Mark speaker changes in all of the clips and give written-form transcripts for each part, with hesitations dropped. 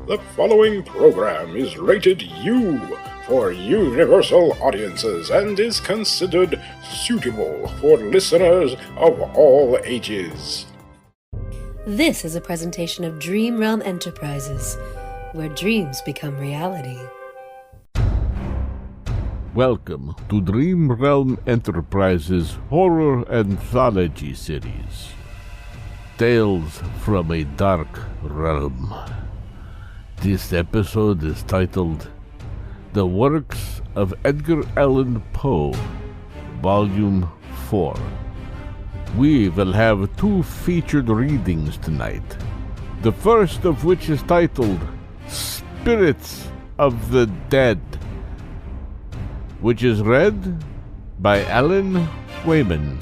Speaker 1: The following program is rated U for universal audiences and is considered suitable for listeners of all ages.
Speaker 2: This is a presentation of Dream Realm Enterprises, where dreams become reality.
Speaker 3: Welcome to Dream Realm Enterprises Horror Anthology Series. Tales from a Dark Realm. This episode is titled The Works of Edgar Allan Poe, Volume 4. We will have two featured readings tonight, the first of which is titled Spirits of the Dead, which is read by Alan Weyman.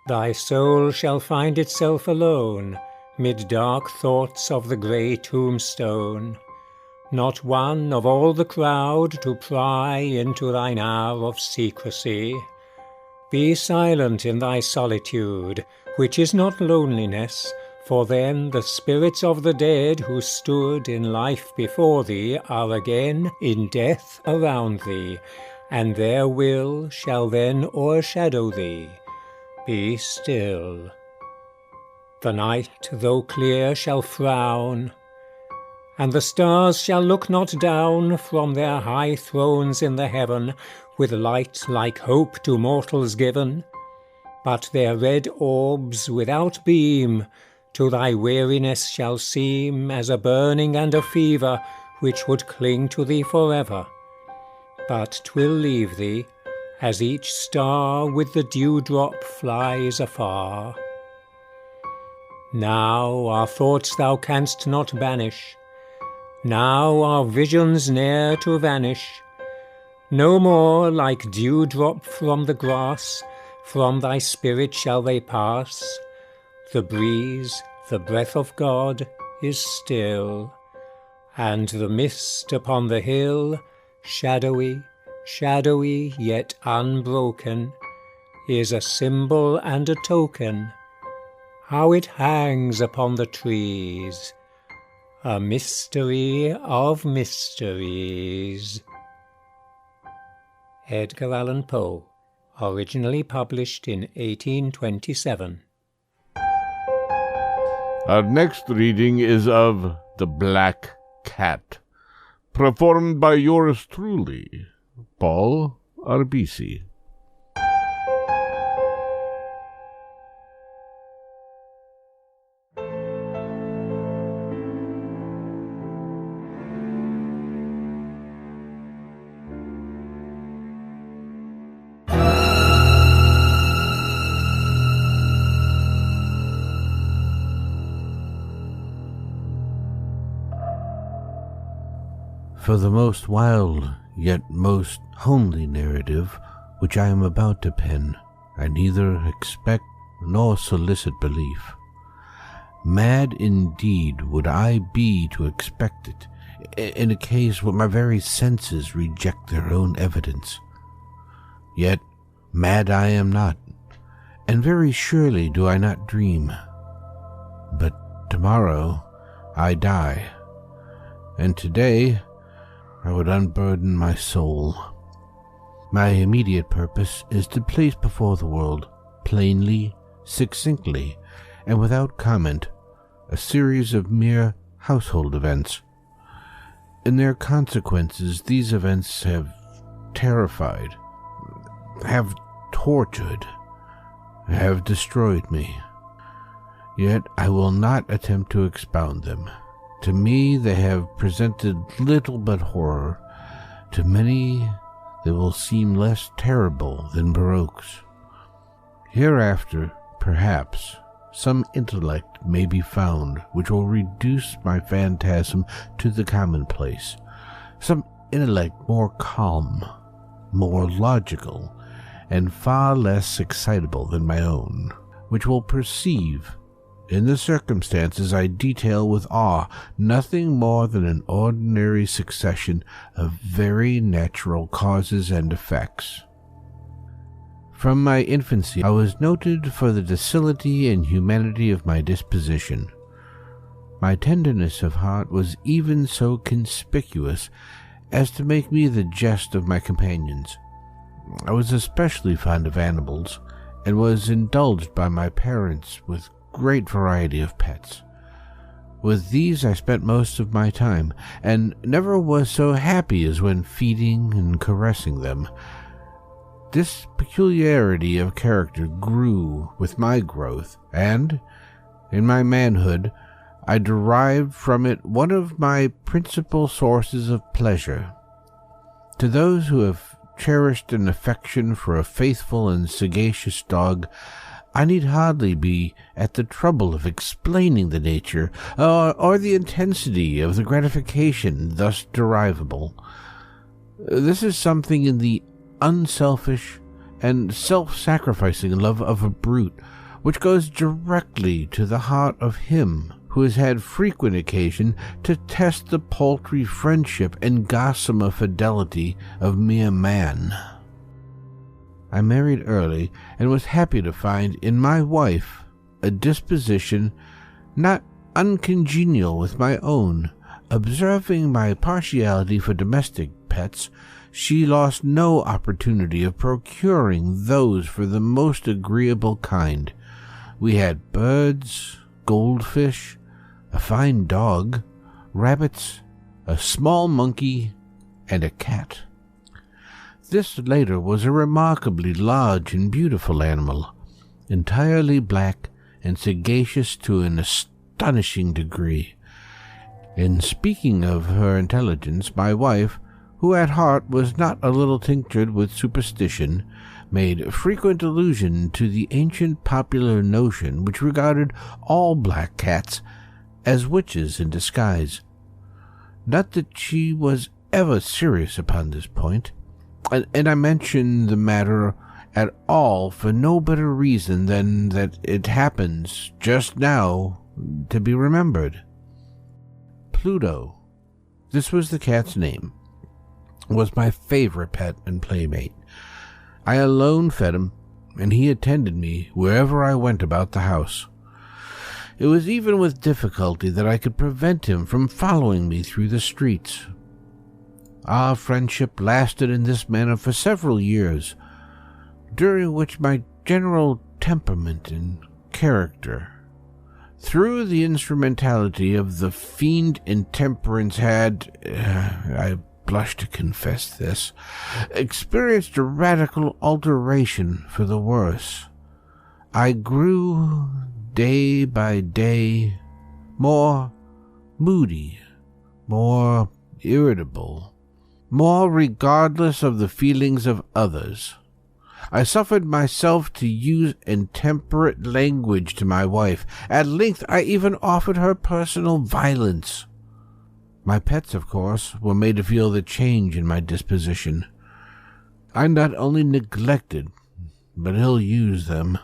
Speaker 4: Thy soul shall find itself alone, mid dark thoughts of the grey tombstone, not one of all the crowd to pry into thine hour of secrecy. Be silent in thy solitude, which is not loneliness, for then the spirits of the dead who stood in life before thee are again in death around thee, and their will shall then o'ershadow thee. Be still. The night, though clear, shall frown, and the stars shall look not down from their high thrones in the heaven, with light like hope to mortals given, but their red orbs without beam to thy weariness shall seem as a burning and a fever which would cling to thee forever. But 'twill leave thee, as each star with the dewdrop flies afar. Now our thoughts thou canst not banish, now our visions ne'er to vanish. No more like dewdrop from the grass, from thy spirit shall they pass. The breeze, the breath of God, is still, and the mist upon the hill, shadowy, shadowy yet unbroken, is a symbol and a token, how it hangs upon the trees, a mystery of mysteries. Edgar Allan Poe, originally published in 1827.
Speaker 3: Our next reading is of The Black Cat, performed by yours truly, Paul Arbisi. For the most wild, yet most homely narrative which I am about to pen, I neither expect nor solicit belief. Mad indeed would I be to expect it, in a case where my very senses reject their own evidence. Yet mad I am not, and very surely do I not dream. But tomorrow I die, and today I would unburden my soul. My immediate purpose is to place before the world, plainly, succinctly, and without comment, a series of mere household events. In their consequences, these events have terrified, have tortured, have destroyed me. Yet I will not attempt to expound them. To me they have presented little but horror. To many they will seem less terrible than Baroque's. Hereafter, perhaps, some intellect may be found which will reduce my phantasm to the commonplace, some intellect more calm, more logical, and far less excitable than my own, which will perceive, in the circumstances I detail with awe, nothing more than an ordinary succession of very natural causes and effects. From my infancy I was noted for the docility and humanity of my disposition. My tenderness of heart was even so conspicuous as to make me the jest of my companions. I was especially fond of animals, and was indulged by my parents with great variety of pets. With these I spent most of my time, and never was so happy as when feeding and caressing them. This peculiarity of character grew with my growth, and, in my manhood, I derived from it one of my principal sources of pleasure. To those who have cherished an affection for a faithful and sagacious dog, I need hardly be at the trouble of explaining the nature or the intensity of the gratification thus derivable. This is something in the unselfish and self-sacrificing love of a brute, which goes directly to the heart of him who has had frequent occasion to test the paltry friendship and gossamer fidelity of mere man. I married early, and was happy to find in my wife a disposition not uncongenial with my own. Observing my partiality for domestic pets, she lost no opportunity of procuring those for the most agreeable kind. We had birds, goldfish, a fine dog, rabbits, a small monkey, and a cat. This later was a remarkably large and beautiful animal, entirely black and sagacious to an astonishing degree. In speaking of her intelligence, my wife, who at heart was not a little tinctured with superstition, made frequent allusion to the ancient popular notion which regarded all black cats as witches in disguise. Not that she was ever serious upon this point, and I mention the matter at all for no better reason than that it happens just now to be remembered. Pluto, this was the cat's name, was my favorite pet and playmate. I alone fed him, and he attended me wherever I went about the house. It was even with difficulty that I could prevent him from following me through the streets. Our friendship lasted in this manner for several years, during which my general temperament and character, through the instrumentality of the fiend intemperance, had, I blush to confess this, experienced a radical alteration for the worse. I grew, day by day, more moody, more irritable, more regardless of the feelings of others. I suffered myself to use intemperate language to my wife. At length I even offered her personal violence. My pets, of course, were made to feel the change in my disposition. I not only neglected, but ill-used them.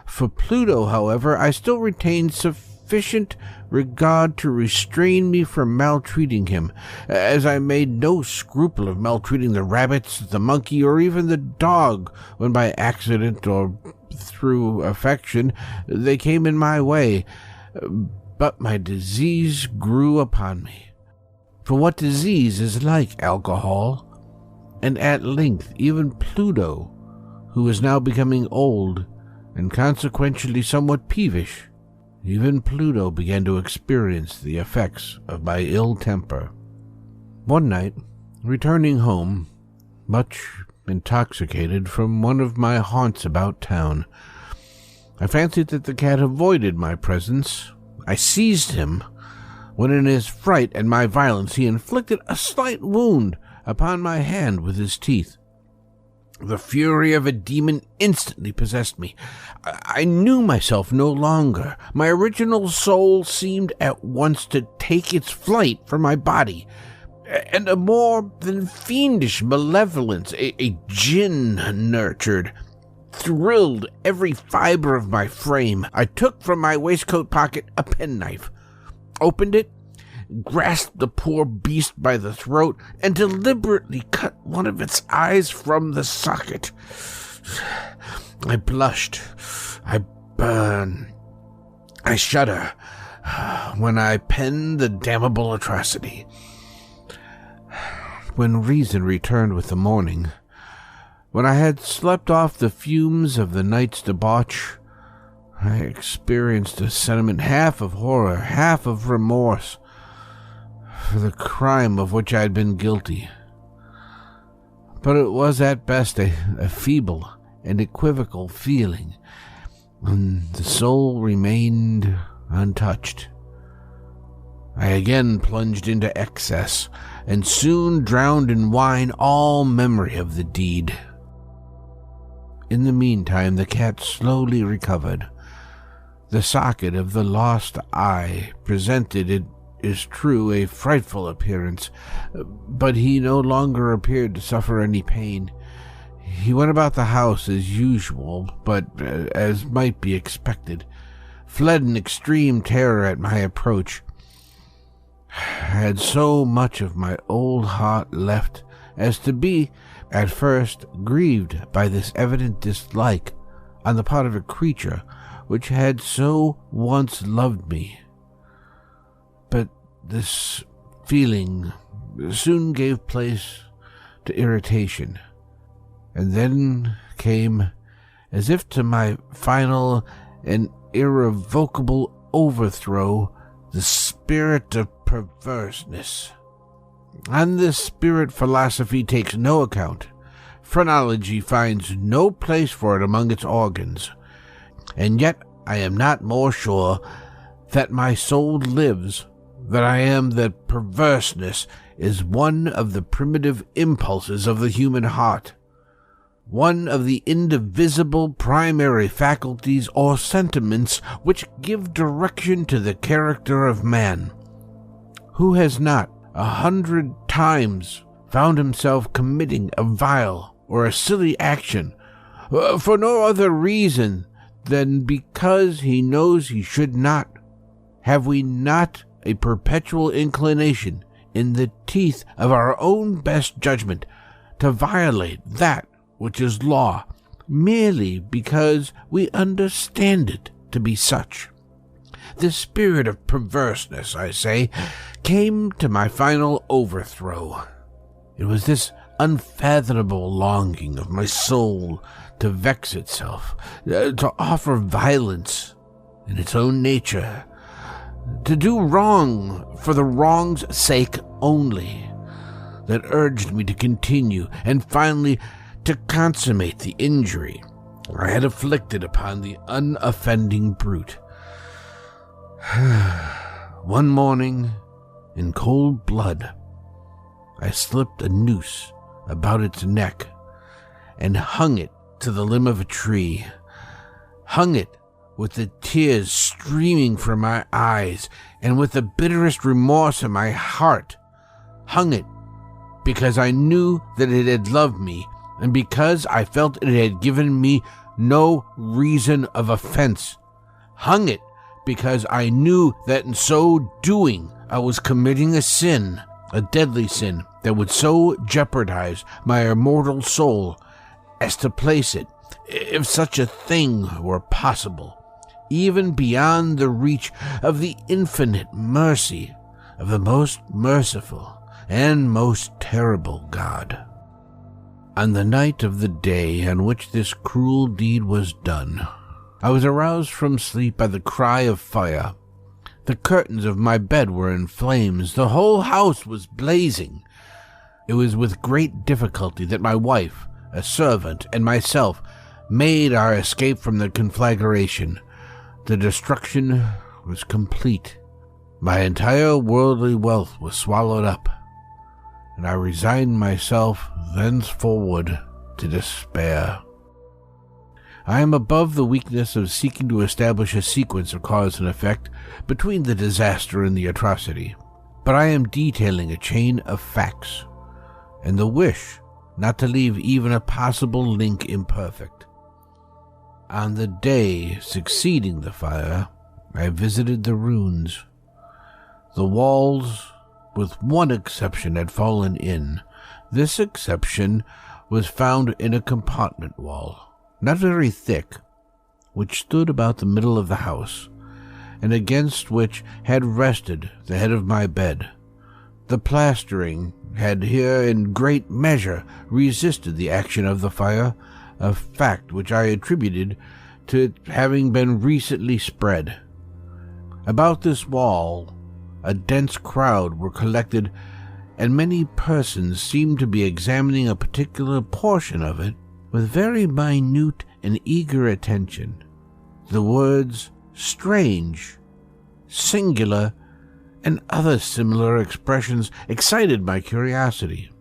Speaker 3: For Pluto, however, I still retained sufficient regard to restrain me from maltreating him, as I made no scruple of maltreating the rabbits, the monkey, or even the dog, when by accident or through affection they came in my way. But my disease grew upon me. For what disease is like alcohol? And at length even Pluto, who was now becoming old, and consequently somewhat peevish, even Pluto began to experience the effects of my ill temper. One night, returning home, much intoxicated from one of my haunts about town, I fancied that the cat avoided my presence. I seized him, when in his fright and my violence he inflicted a slight wound upon my hand with his teeth. The fury of a demon instantly possessed me. I knew myself no longer. My original soul seemed at once to take its flight from my body, and a more than fiendish malevolence, a jinn-nurtured, thrilled every fiber of my frame. I took from my waistcoat pocket a penknife, opened it, grasped the poor beast by the throat, and deliberately cut one of its eyes from the socket. I blushed, I burn, I shudder, when I penned the damnable atrocity. When reason returned with the morning, when I had slept off the fumes of the night's debauch, I experienced a sentiment half of horror, half of remorse for the crime of which I had been guilty. But it was at best a feeble and equivocal feeling, and the soul remained untouched. I again plunged into excess, and soon drowned in wine all memory of the deed. In the meantime, the cat slowly recovered. The socket of the lost eye presented, it is true, a frightful appearance, but he no longer appeared to suffer any pain. He went about the house as usual, but, as might be expected, fled in extreme terror at my approach. I had so much of my old heart left as to be, at first, grieved by this evident dislike on the part of a creature which had so once loved me. But this feeling soon gave place to irritation, and then came, as if to my final and irrevocable overthrow, the spirit of perverseness. On this spirit philosophy takes no account. Phrenology finds no place for it among its organs. And yet I am not more sure that my soul lives than I am that perverseness is one of the primitive impulses of the human heart, one of the indivisible primary faculties or sentiments which give direction to the character of man. Who has not 100 times found himself committing a vile or a silly action for no other reason than because he knows he should not? Have we not a perpetual inclination, in the teeth of our own best judgment, to violate that which is law, merely because we understand it to be such? The spirit of perverseness, I say, came to my final overthrow. It was this unfathomable longing of my soul to vex itself, to offer violence in its own nature, to do wrong for the wrong's sake only, that urged me to continue and finally to consummate the injury I had inflicted upon the unoffending brute. One morning, in cold blood, I slipped a noose about its neck and hung it to the limb of a tree, hung it with the tears streaming from my eyes and with the bitterest remorse in my heart, hung it because I knew that it had loved me and because I felt it had given me no reason of offense, hung it because I knew that in so doing I was committing a sin, a deadly sin, that would so jeopardize my immortal soul as to place it, if such a thing were possible, even beyond the reach of the infinite mercy of the most merciful and most terrible God. On the night of the day on which this cruel deed was done, I was aroused from sleep by the cry of fire. The curtains of my bed were in flames. The whole house was blazing. It was with great difficulty that my wife, a servant, and myself made our escape from the conflagration. The destruction was complete. My entire worldly wealth was swallowed up, and I resigned myself thenceforward to despair. I am above the weakness of seeking to establish a sequence of cause and effect between the disaster and the atrocity, but I am detailing a chain of facts, and the wish not to leave even a possible link imperfect. On the day succeeding the fire, I visited the ruins. The walls, with one exception, had fallen in. This exception was found in a compartment wall, not very thick, which stood about the middle of the house, and against which had rested the head of my bed. The plastering had here in great measure resisted the action of the fire, a fact which I attributed to it having been recently spread. About this wall a dense crowd were collected, and many persons seemed to be examining a particular portion of it with very minute and eager attention. The words strange, singular, and other similar expressions excited my curiosity.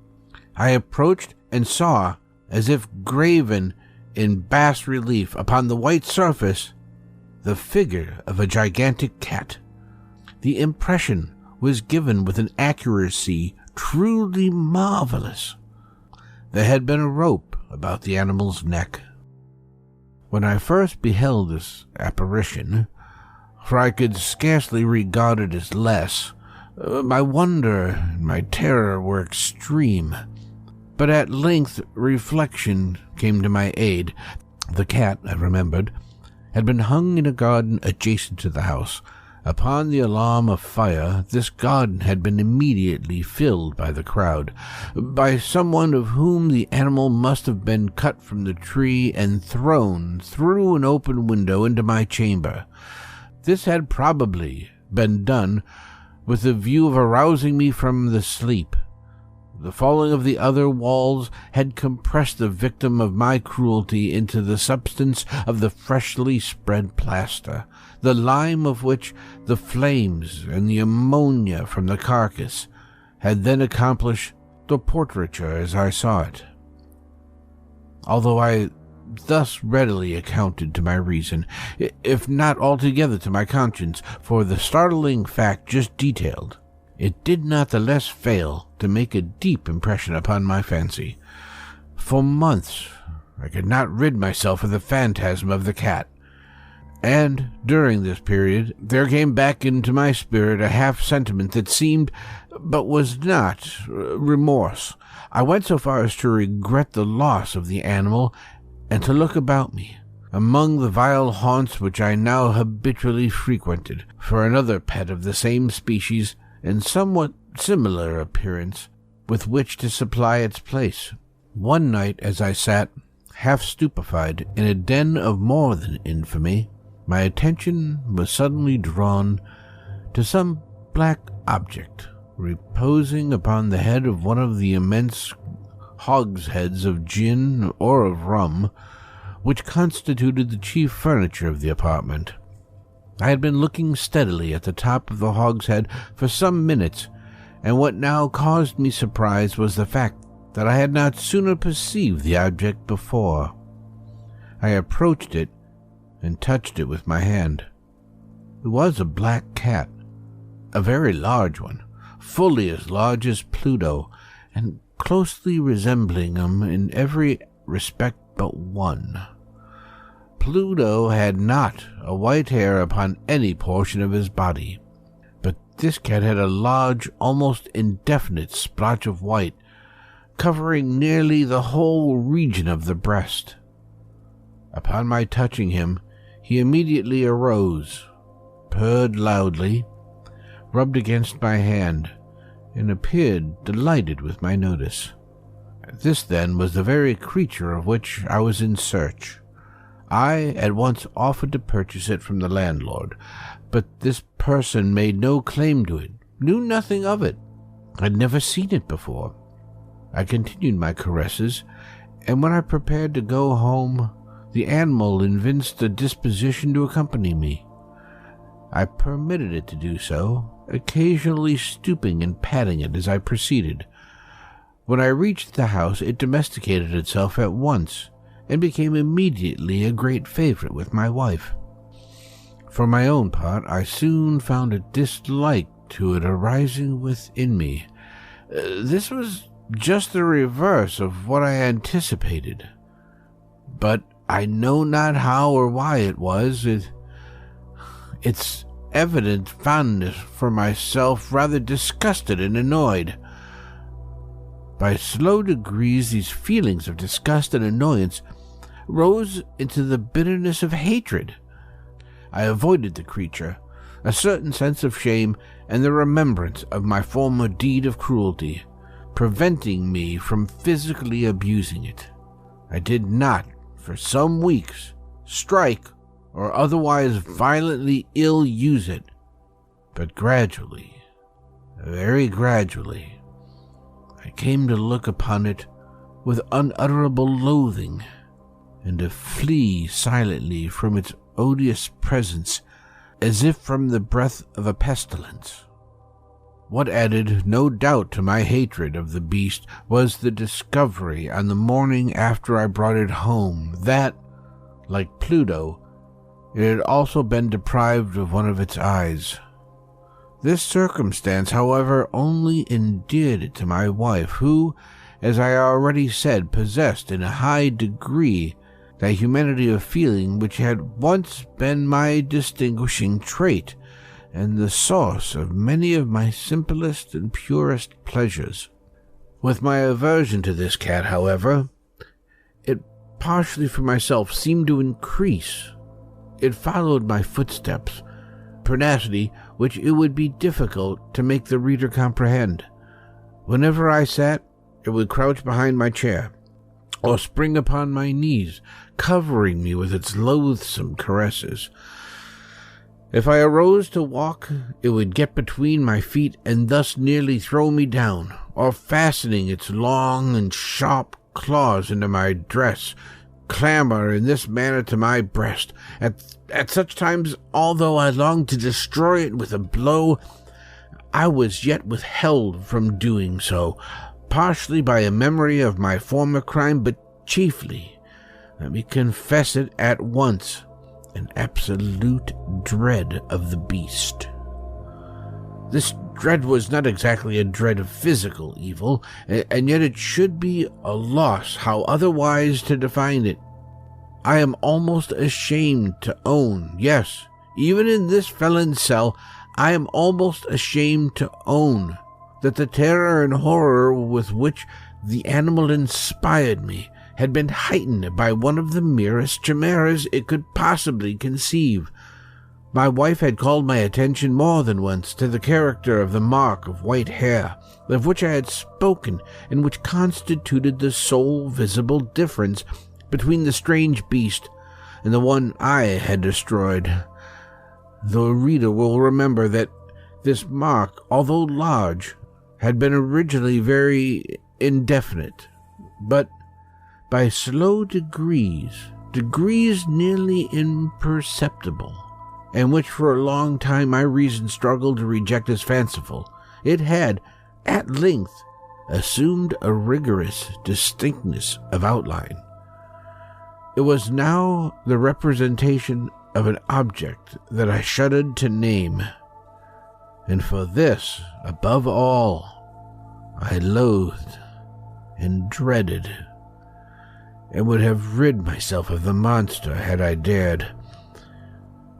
Speaker 3: I approached and saw, as if graven in bas relief upon the white surface, the figure of a gigantic cat. The impression was given with an accuracy truly marvelous. There had been a rope about the animal's neck. When I first beheld this apparition, for I could scarcely regard it as less, my wonder and my terror were extreme. But at length reflection came to my aid. The cat, I remembered, had been hung in a garden adjacent to the house. Upon the alarm of fire, this garden had been immediately filled by the crowd, by someone of whom the animal must have been cut from the tree and thrown through an open window into my chamber. This had probably been done with the view of arousing me from the sleep. The falling of the other walls had compressed the victim of my cruelty into the substance of the freshly spread plaster, the lime of which the flames and the ammonia from the carcass had then accomplished the portraiture as I saw it. Although I thus readily accounted to my reason, if not altogether to my conscience, for the startling fact just detailed, it did not the less fail to make a deep impression upon my fancy. For months I could not rid myself of the phantasm of the cat, and during this period there came back into my spirit a half-sentiment that seemed, but was not, remorse. I went so far as to regret the loss of the animal, and to look about me, among the vile haunts which I now habitually frequented, for another pet of the same species and somewhat similar appearance with which to supply its place. One night, as I sat, half stupefied, in a den of more than infamy, my attention was suddenly drawn to some black object reposing upon the head of one of the immense hogsheads of gin or of rum which constituted the chief furniture of the apartment. I had been looking steadily at the top of the hogshead for some minutes, and what now caused me surprise was the fact that I had not sooner perceived the object before. I approached it and touched it with my hand. It was a black cat, a very large one, fully as large as Pluto, and closely resembling him in every respect but one. Pluto had not a white hair upon any portion of his body, but this cat had a large, almost indefinite splotch of white, covering nearly the whole region of the breast. Upon my touching him, he immediately arose, purred loudly, rubbed against my hand, and appeared delighted with my notice. This, then, was the very creature of which I was in search. I at once offered to purchase it from the landlord, but this person made no claim to it, knew nothing of it, had never seen it before. I continued my caresses, and when I prepared to go home, the animal evinced a disposition to accompany me. I permitted it to do so, occasionally stooping and patting it as I proceeded. When I reached the house, it domesticated itself at once, and became immediately a great favorite with my wife. For my own part, I soon found a dislike to it arising within me. This was just the reverse of what I anticipated, but I know not how or why it was. Its evident fondness for myself rather disgusted and annoyed. By slow degrees, these feelings of disgust and annoyance rose into the bitterness of hatred. I avoided the creature, a certain sense of shame, and the remembrance of my former deed of cruelty, preventing me from physically abusing it. I did not, for some weeks, strike or otherwise violently ill-use it, but gradually, very gradually, I came to look upon it with unutterable loathing, and to flee silently from its odious presence as if from the breath of a pestilence. What added no doubt to my hatred of the beast was the discovery on the morning after I brought it home that, like Pluto, it had also been deprived of one of its eyes. This circumstance, however, only endeared it to my wife, who, as I already said, possessed in a high degree that humanity of feeling which had once been my distinguishing trait, and the source of many of my simplest and purest pleasures. With my aversion to this cat, however, it partially for myself seemed to increase. It followed my footsteps, pertinacity which it would be difficult to make the reader comprehend. Whenever I sat, it would crouch behind my chair, or spring upon my knees, covering me with its loathsome caresses. If I arose to walk, it would get between my feet and thus nearly throw me down, or fastening its long and sharp claws into my dress, clamber in this manner to my breast. At such times, although I longed to destroy it with a blow, I was yet withheld from doing so, partially by a memory of my former crime, but chiefly, let me confess it at once, an absolute dread of the beast. This dread was not exactly a dread of physical evil, and yet it should be a loss how otherwise to define it. I am almost ashamed to own, yes, even in this felon's cell, I am almost ashamed to own that the terror and horror with which the animal inspired me had been heightened by one of the merest chimeras it could possibly conceive. My wife had called my attention more than once to the character of the mark of white hair, of which I had spoken, and which constituted the sole visible difference between the strange beast and the one I had destroyed. The reader will remember that this mark, although large, had been originally very indefinite, but by slow degrees nearly imperceptible, and which for a long time my reason struggled to reject as fanciful, it had, at length, assumed a rigorous distinctness of outline. It was now the representation of an object that I shuddered to name, and for this, above all, I loathed and dreaded, and would have rid myself of the monster had I dared.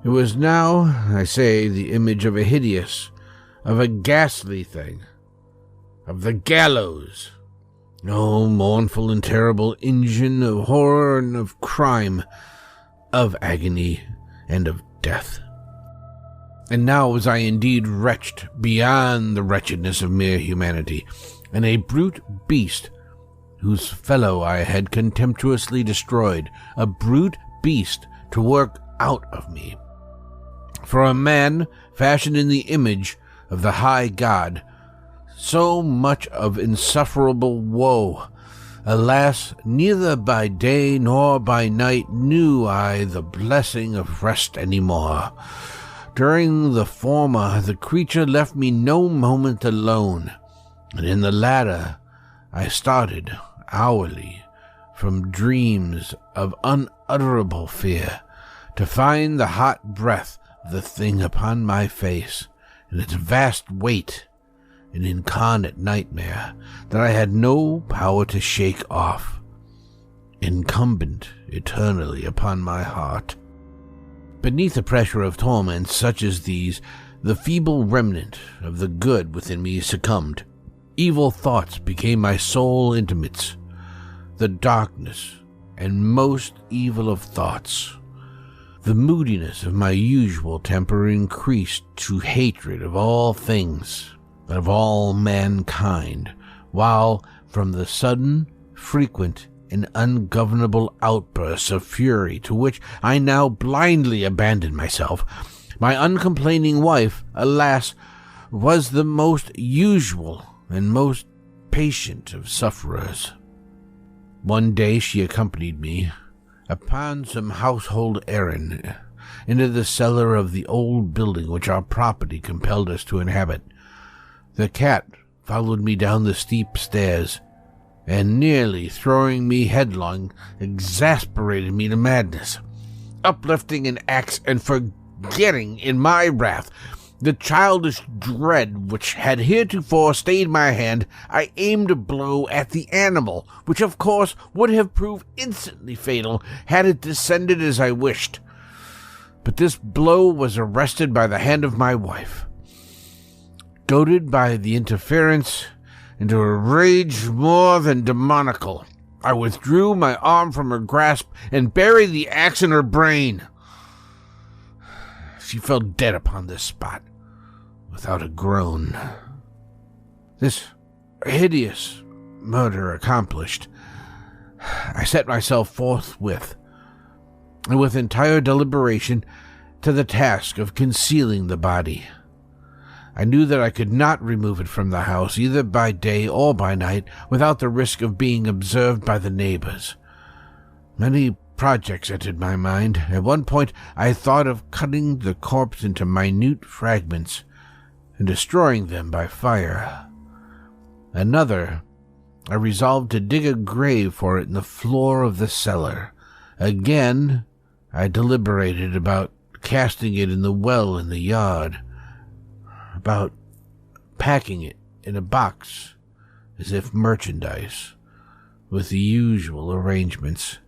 Speaker 3: It was now, I say, the image of a hideous, of a ghastly thing, of the gallows. Oh, mournful and terrible engine of horror and of crime, of agony and of death. And now was I indeed wretched beyond the wretchedness of mere humanity, and a brute beast whose fellow I had contemptuously destroyed, a brute beast to work out of me. For a man fashioned in the image of the high God, so much of insufferable woe. Alas, neither by day nor by night knew I the blessing of rest any more. During the former, the creature left me no moment alone, and in the latter I started hourly from dreams of unutterable fear, to find the hot breath of the thing upon my face, and its vast weight an incarnate nightmare that I had no power to shake off, incumbent eternally upon my heart. Beneath the pressure of torments such as these, the feeble remnant of the good within me succumbed. Evil thoughts became my sole intimates. The darkness and most evil of thoughts The moodiness of my usual temper increased to hatred of all things, of all mankind, while from the sudden, frequent, and ungovernable outbursts of fury to which I now blindly abandoned myself, my uncomplaining wife, alas, was the most usual and most patient of sufferers. One day she accompanied me, upon some household errand, into the cellar of the old building which our property compelled us to inhabit. The cat followed me down the steep stairs, and nearly throwing me headlong, exasperated me to madness. Uplifting an axe and forgetting in my wrath the childish dread which had heretofore stayed my hand, I aimed a blow at the animal, which of course would have proved instantly fatal had it descended as I wished. But this blow was arrested by the hand of my wife. Goaded by the interference into a rage more than demoniacal, I withdrew my arm from her grasp and buried the axe in her brain. She fell dead upon this spot, without a groan. This hideous murder accomplished, I set myself forthwith, and with entire deliberation, to the task of concealing the body. I knew that I could not remove it from the house, either by day or by night, without the risk of being observed by the neighbors. Many projects entered my mind. At one point I thought of cutting the corpse into minute fragments and destroying them by fire. Another, I resolved to dig a grave for it in the floor of the cellar. Again, I deliberated about casting it in the well in the yard, about packing it in a box as if merchandise, with the usual arrangements,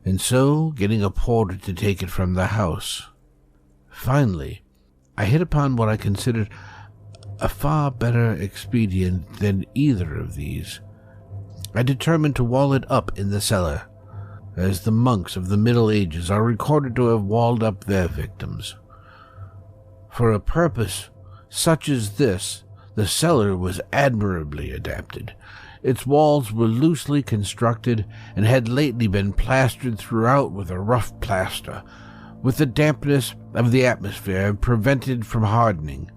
Speaker 3: and so getting a porter to take it from the house. Finally, I hit upon what I considered a far better expedient than either of these. I determined to wall it up in the cellar, as the monks of the Middle Ages are recorded to have walled up their victims. For a purpose such as this, the cellar was admirably adapted. Its walls were loosely constructed and had lately been plastered throughout with a rough plaster, with the dampness of the atmosphere prevented from hardening.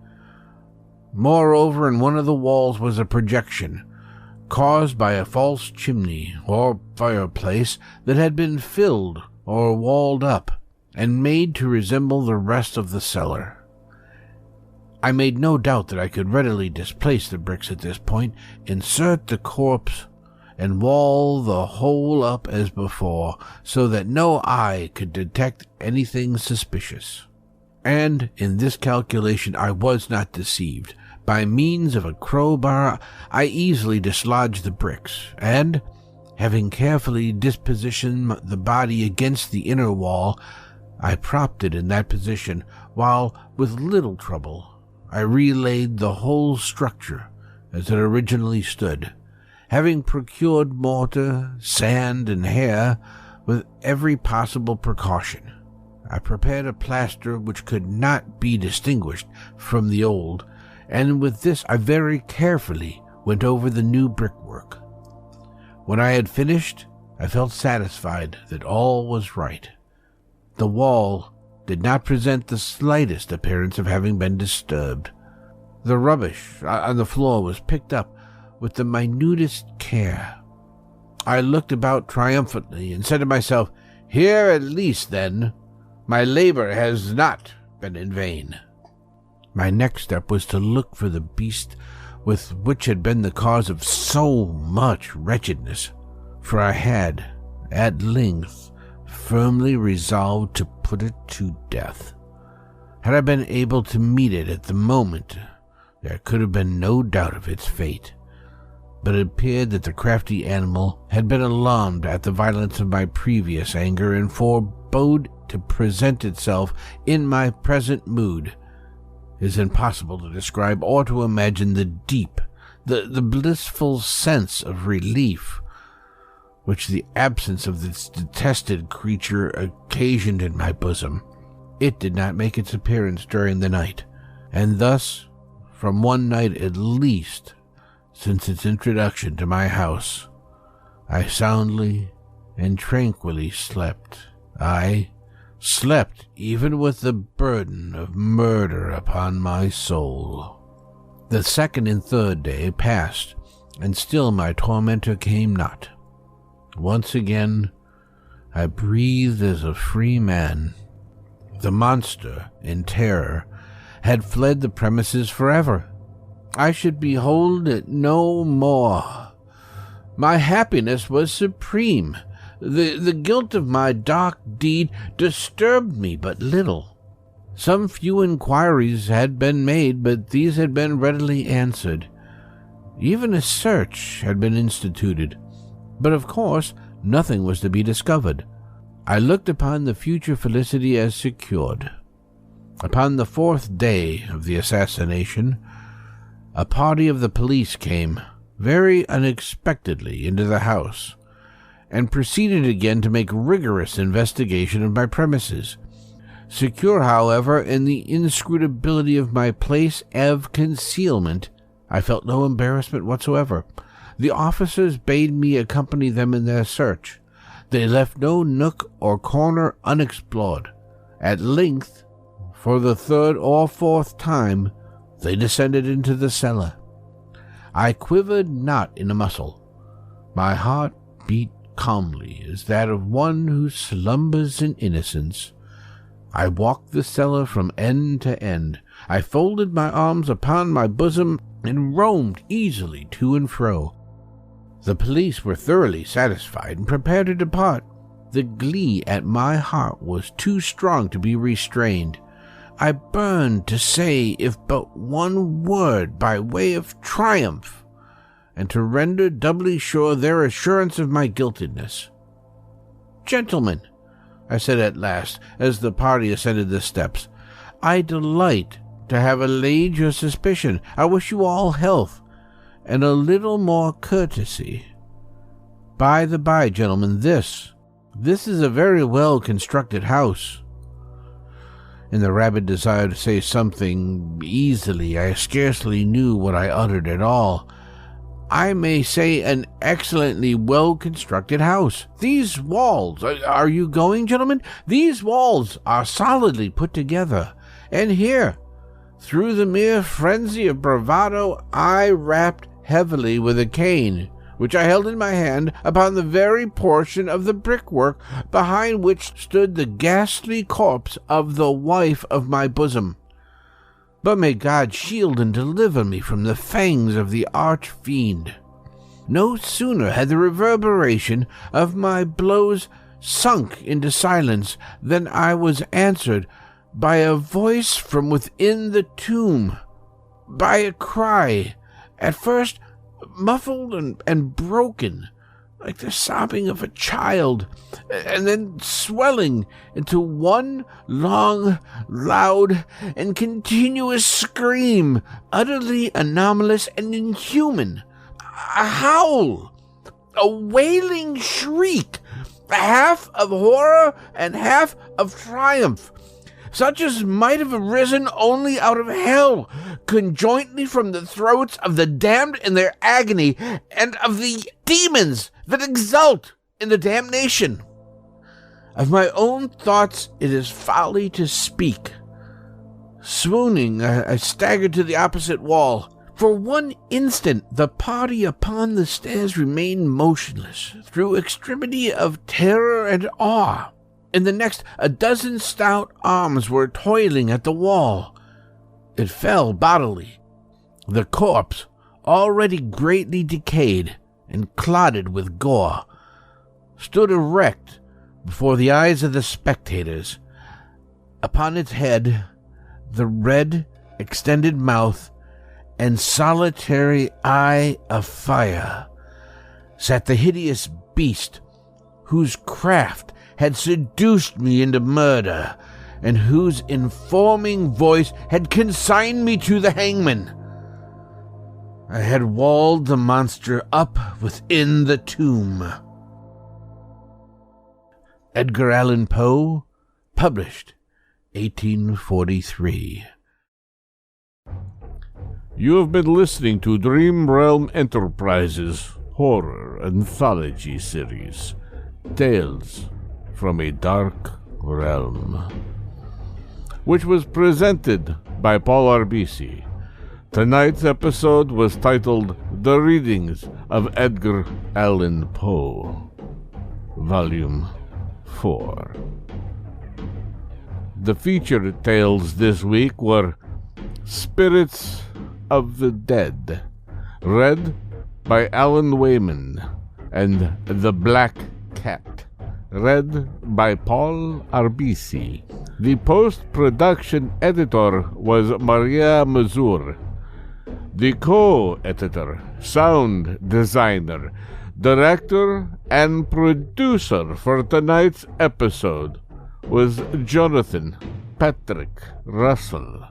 Speaker 3: Moreover, in one of the walls was a projection, caused by a false chimney or fireplace that had been filled or walled up, and made to resemble the rest of the cellar. I made no doubt that I could readily displace the bricks at this point, insert the corpse, and wall the whole up as before, so that no eye could detect anything suspicious. And in this calculation I was not deceived. By means of a crowbar I easily dislodged the bricks, and, having carefully dispositioned the body against the inner wall, I propped it in that position, while, with little trouble, I relaid the whole structure as it originally stood, having procured mortar, sand, and hair with every possible precaution. I prepared a plaster which could not be distinguished from the old, and with this I very carefully went over the new brickwork. When I had finished, I felt satisfied that all was right. The wall did not present the slightest appearance of having been disturbed. The rubbish on the floor was picked up with the minutest care. I looked about triumphantly and said to myself, "Here at least, then, my labor has not been in vain." My next step was to look for the beast which had been the cause of so much wretchedness, for I had, at length, firmly resolved to put it to death. Had I been able to meet it at the moment, there could have been no doubt of its fate. But it appeared that the crafty animal had been alarmed at the violence of my previous anger, and forebode to present itself in my present mood. It is impossible to describe or to imagine the deep, the blissful sense of relief which the absence of this detested creature occasioned in my bosom. It did not make its appearance during the night, and thus, from one night at least, since its introduction to my house, I soundly and tranquilly slept. I slept even with the burden of murder upon my soul. The second and third day passed, and still my tormentor came not. Once again, I breathed as a free man. The monster, in terror, had fled the premises forever. I should behold it no more. My happiness was supreme. The guilt of my dark deed disturbed me but little. Some few inquiries had been made, but these had been readily answered. Even a search had been instituted, but of course nothing was to be discovered. I looked upon the future felicity as secured. Upon the fourth day of the assassination, a party of the police came, very unexpectedly, into the house, and proceeded again to make rigorous investigation of my premises. Secure, however, in the inscrutability of my place of concealment, I felt no embarrassment whatsoever. The officers bade me accompany them in their search. They left no nook or corner unexplored. At length, for the third or fourth time, they descended into the cellar. I quivered not in a muscle. My heart beat calmly as that of one who slumbers in innocence. I walked the cellar from end to end. I folded my arms upon my bosom and roamed easily to and fro. The police were thoroughly satisfied and prepared to depart. The glee at my heart was too strong to be restrained. I burned to say if but one word by way of triumph, and to render doubly sure their assurance of my guiltiness. "Gentlemen," I said at last, as the party ascended the steps, "I delight to have allayed your suspicion. I wish you all health, and a little more courtesy. By the by, gentlemen, this is a very well-constructed house." In the rabid desire to say something easily, I scarcely knew what I uttered at all. I may say an excellently well-constructed house. These walls, are you going, gentlemen? These walls are solidly put together. And here, through the mere frenzy of bravado, I rapped heavily with a cane, which I held in my hand, upon the very portion of the brickwork behind which stood the ghastly corpse of the wife of my bosom. But may God shield and deliver me from the fangs of the arch-fiend. No sooner had the reverberation of my blows sunk into silence than I was answered by a voice from within the tomb, by a cry, at first muffled and broken, like the sobbing of a child, and then swelling into one long, loud, and continuous scream, utterly anomalous and inhuman. A howl, a wailing shriek, half of horror and half of triumph, such as might have arisen only out of hell, conjointly from the throats of the damned in their agony, and of the demons that exult in the damnation. Of my own thoughts it is folly to speak. Swooning, I staggered to the opposite wall. For one instant the party upon the stairs remained motionless, through extremity of terror and awe. In the next, a dozen stout arms were toiling at the wall. It fell bodily. The corpse, already greatly decayed and clotted with gore, stood erect before the eyes of the spectators. Upon its head, the red, extended mouth, and solitary eye of fire, sat the hideous beast whose craft had seduced me into murder, and whose informing voice had consigned me to the hangman. I had walled the monster up within the tomb. Edgar Allan Poe, published 1843. You have been listening to Dream Realm Enterprises Horror Anthology Series, Tales from a Dark Realm, which was presented by Paul Arbisi. Tonight's episode was titled The Readings of Edgar Allan Poe, Volume 4. The featured tales this week were Spirits of the Dead, read by Alan Weyman, and The Black Cat, read by Paul Arbisi. The post-production editor was Maria Mazur. The co-editor, sound designer, director, and producer for tonight's episode was Jonithan Patrick Russell.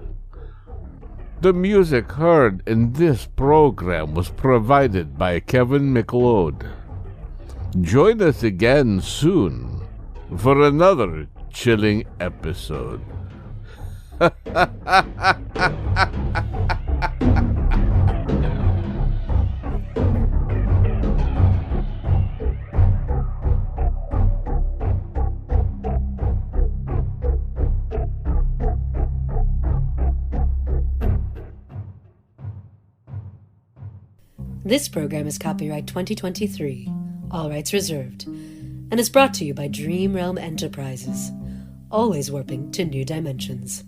Speaker 3: The music heard in this program was provided by Kevin McLeod. Join us again soon for another chilling episode.
Speaker 2: This program is copyright 2023, all rights reserved, and is brought to you by Dream Realm Enterprises, always warping to new dimensions.